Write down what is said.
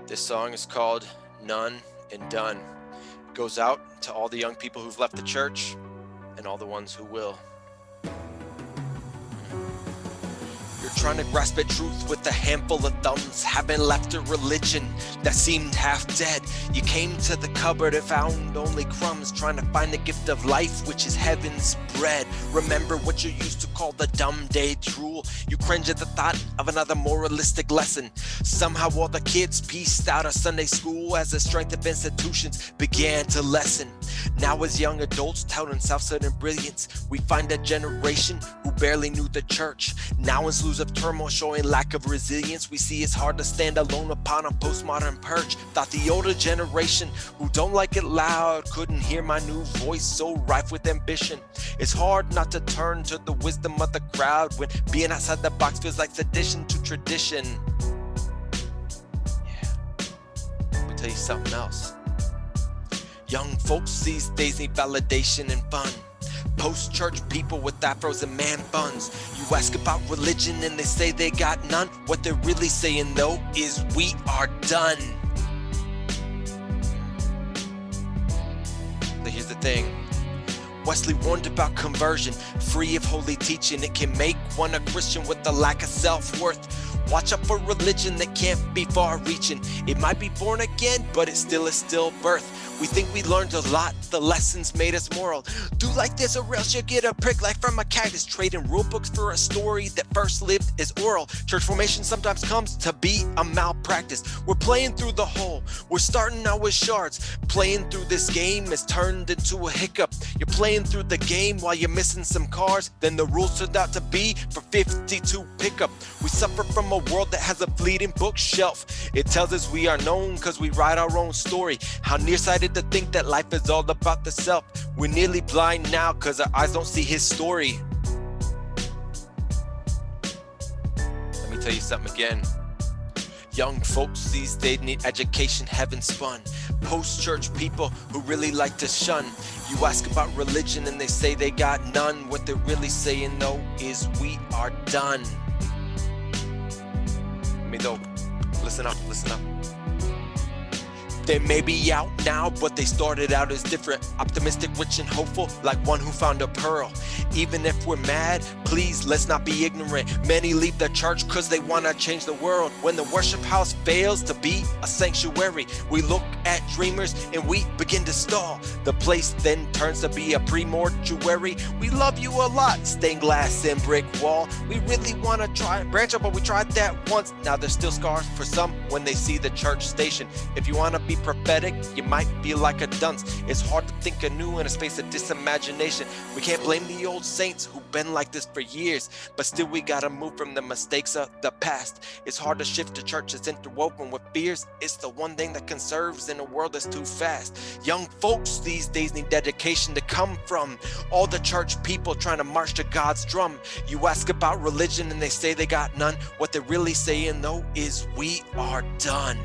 This song is called None and Done. It goes out to all the young people who've left the church and all the ones who will. You're trying to grasp at truth with a handful of thumbs, having left a religion that seemed half dead. You came to the cupboard and found only crumbs, trying to find the gift of life, which is heaven's bread. Remember what you used to call the dumb day rule. You cringe at the thought of another moralistic lesson. Somehow all the kids pieced out of Sunday school as the strength of institutions began to lessen. Now as young adults touting self-certain brilliance, we find a generation who barely knew the church. Now in slews of turmoil showing lack of resilience, we see it's hard to stand alone upon a postmodern perch. Thought the older generation who don't like it loud couldn't hear my new voice so rife with ambition. It's hard not to turn to the wisdom of the crowd when being outside the box feels like sedition to tradition. Yeah, let me tell you something else. Young folks these days need validation and fun. Post-church people with afros and man buns. You ask about religion and they say they got none. What they're really saying though is we are done. So here's the thing. Wesley warned about conversion, free of holy teaching. It can make one a Christian with a lack of self-worth. Watch out for religion that can't be far-reaching. It might be born again, but it still is stillbirth. We think we learned a lot, the lessons made us moral. Do like this or else you'll get a prick like from a cactus. Trading rule books for a story that first lived as oral. Church formation sometimes comes to be a malpractice. We're playing through the hole, we're starting out with shards. Playing through this game has turned into a hiccup. You're playing through the game while you're missing some cards. Then the rules turned out to be for 52 pickup. We suffer from a world that has a fleeting bookshelf. It tells us we are known cause we write our own story. How nearsighted to think that life is all about the self. We're nearly blind now cause our eyes don't see his story. Let me tell you something again. Young folks these days need education heaven spun. Post-church people who really like to shun. You ask about religion and they say they got none. What they're really saying though is we are done. Let me though, listen up, listen up. They may be out now, but they started out as different. Optimistic, rich, and hopeful, like one who found a pearl. Even if we're mad, please, let's not be ignorant. Many leave the church cause they wanna change the world. When the worship house fails to be a sanctuary, we look at dreamers and we begin to stall. The place then turns to be a pre-mortuary. We love you a lot, stained glass and brick wall. We really wanna try and branch up, but we tried that once. Now there's still scars for some when they see the church station. If you wanna be prophetic, you might feel like a dunce. It's hard to think anew in a space of disimagination. We can't blame the old saints who've been like this for years, but still we gotta move from the mistakes of the past. It's hard to shift to church that's interwoven with fears. It's the one thing that conserves in a world that's too fast. Young folks these days need dedication to come from all the church people trying to march to God's drum. You ask about religion and they say they got none. What they're really saying though is we are done.